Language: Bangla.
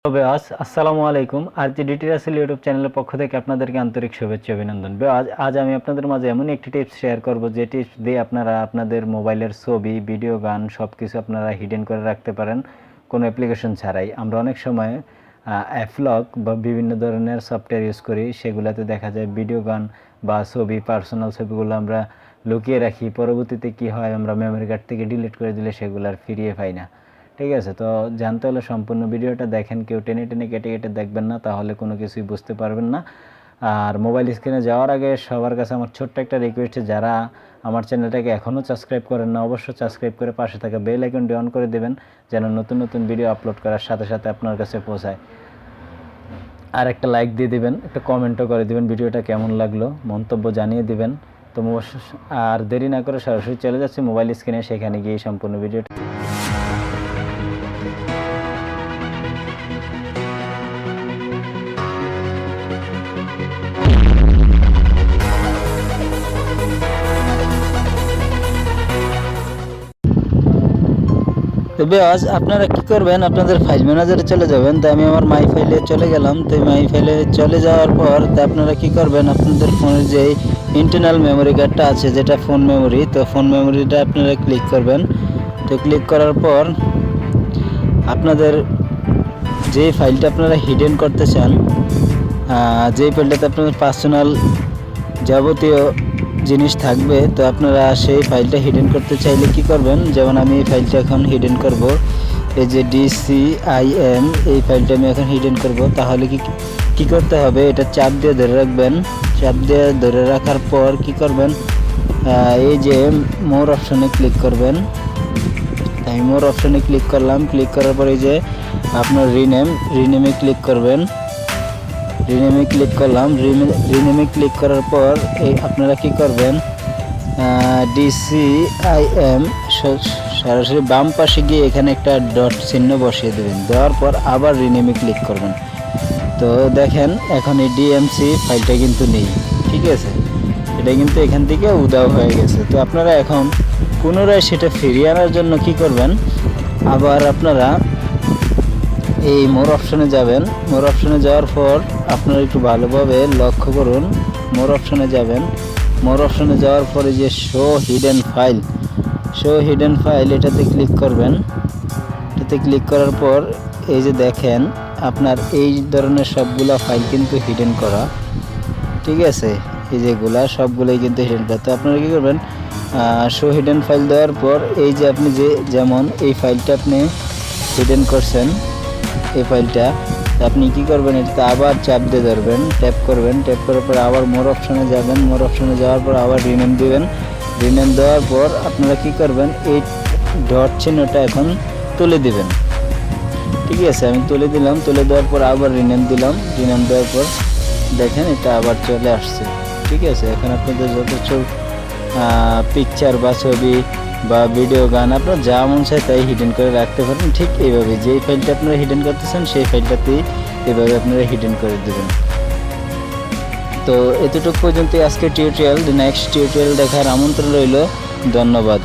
তবে আসসালামু আলাইকুম। রাসেল ইউটিউব চ্যানেলের পক্ষ থেকে আপনাদেরকে আন্তরিক শুভেচ্ছা অভিনন্দন। আজ আমি আপনাদের মাঝে এমন একটি টিপস শেয়ার করব যে টিপস দিয়ে আপনারা আপনাদের মোবাইলের ছবি, ভিডিও, গান সবকিছু আপনারা হিডেন করে রাখতে পারেন কোনো অ্যাপ্লিকেশন ছাড়াই। আমরা অনেক সময় অ্যাপ লক বা বিভিন্ন ধরনের সফটওয়্যার ইউজ করি, সেগুলোতে দেখা যায় ভিডিও, গান বা ছবি, পার্সোনাল ছবিগুলো আমরা লুকিয়ে রাখি। পরবর্তীতে কি হয়, আমরা মেমোরি কার্ড থেকে ডিলিট করে দিলে সেগুলো আর ফিরিয়ে পাই না। ঠিক আছে, তো জানতে হলে সম্পূর্ণ ভিডিওটা দেখেন, কেউ টেনে টেনে কেটে কেটে দেখবেন না, তাহলে কোনো কিছুই বুঝতে পারবেন না। আর মোবাইল স্ক্রিনে যাওয়ার আগে সবার কাছে আমার ছোট্ট একটা রিকোয়েস্ট, যারা আমার চ্যানেলটাকে এখনও সাবস্ক্রাইব করেন না, অবশ্যই সাবস্ক্রাইব করে পাশে থাকা বেল আইকনটি অন করে দেবেন, যেন নতুন নতুন ভিডিও আপলোড করার সাথে সাথে আপনার কাছে পৌঁছায়। আর একটা লাইক দিয়ে দিবেন, একটা কমেন্টও করে দিবেন ভিডিওটা কেমন লাগলো, মন্তব্য জানিয়ে দিবেন। তো আর দেরি না করে সরাসরি চলে যাচ্ছি মোবাইল স্ক্রিনে, সেখানে গিয়ে সম্পূর্ণ ভিডিওটা। তবে আজ আপনারা কি করবেন, আপনাদের ফাইল ম্যানেজারে চলে যাবেন। তো আমি আমার মাই ফাইলে চলে গেলাম। তো মাই ফাইলে চলে যাওয়ার পর তো আপনারা কি করবেন, আপনাদের ফোনের যে ইন্টারনাল মেমোরি কার্ডটা আছে, যেটা ফোন মেমোরি, তো ফোন মেমোরিটা আপনারা ক্লিক করবেন। তো ক্লিক করার পর আপনাদের যে ফাইলটা আপনারা হিডেন করতে চান, যেই ফাইলটাতে আপনাদের পার্সোনাল যাবতীয় জিনিস থাকবে, তো আপনারা সেই ফাইলটা হিডেন করতে চাইলে কি করবেন, যেমন আমি এই ফাইলটা এখন হিডেন করব, এই যে DCIM, এই ফাইলটা আমি এখন হিডেন করব। তাহলে কি করতে হবে, এটা চাপ দিয়ে ধরে রাখবেন। চাপ দিয়ে ধরে রাখার পর কি করবেন, এই যে মোর অপশনে ক্লিক করবেন। আমি মোর অপশনে ক্লিক করলাম। ক্লিক করার পর এই যে আপনার রিনেমে ক্লিক করবেন। রিনেমে ক্লিক করলাম। রিনেমে ক্লিক করার পর আপনারা কি করবেন, DCIM সরাসরি বাম পাশে গিয়ে এখানে একটা ডট চিহ্ন বসিয়ে দেবেন। দেওয়ার পর আবার রিনেমে ক্লিক করবেন। তো দেখেন এখন এই DMC ফাইলটা কিন্তু নেই। ঠিক আছে, এটা কিন্তু এখান থেকে উধাও হয়ে গেছে। তো আপনারা এখন পুনরায় সেটা ফিরিয়ে আনার জন্য কি করবেন, আবার আপনারা এই মোর অপশনে যাবেন। মোর অপশনে যাওয়ার পর আপনারা একটু ভালোভাবে লক্ষ্য করুন। মোর অপশনে যাবেন। মোর অপশনে যাওয়ার পরে যে শো হিডেন ফাইল, এটাতে ক্লিক করবেন। এটাতে ক্লিক করার পর এই যে দেখেন আপনার এই ধরনের সবগুলা ফাইল কিন্তু হিডেন করা। ঠিক আছে, এই যেগুলা সবগুলোই কিন্তু হিডেন করা। তো আপনারা কী করবেন, শো হিডেন ফাইল দেওয়ার পর এই যে আপনি যেমন এই ফাইলটা আপনি হিডেন করছেন, এই ফাইলটা আপনি কি করবেন, এটাতে আবার চাপ দিয়ে ধরবেন, ট্যাপ করবেন। ট্যাপ করার পর আবার মোর অপশনে যাবেন। মোর অপশনে যাওয়ার পর আবার রিনেম দিবেন। রিনেম দেওয়ার পর আপনারা কি করবেন, এই ডট চিহ্নটা এখন তুলে দিবেন। ঠিক আছে, আমি তুলে দিলাম। তুলে দেওয়ার পর আবার রিনেম দিলাম। রিনেম দেওয়ার পর দেখেন এটা আবার চলে আসছে। ঠিক আছে, এখন আপনাদের যত পিকচার বা ছবি বা ভিডিও, গান আপনার যা মন চায় তাই হিডেন করে রাখতে পারেন। ঠিক এইভাবে যেই ফাইলটা আপনারা হিডেন করতেছেন সেই ফাইলটাতেই এইভাবে আপনারা হিডেন করে দেবেন। তো এতটুকু পর্যন্ত আজকে টিউটোরিয়াল। নেক্সট টিউটোরিয়াল দেখার আমন্ত্রণ রইল। ধন্যবাদ।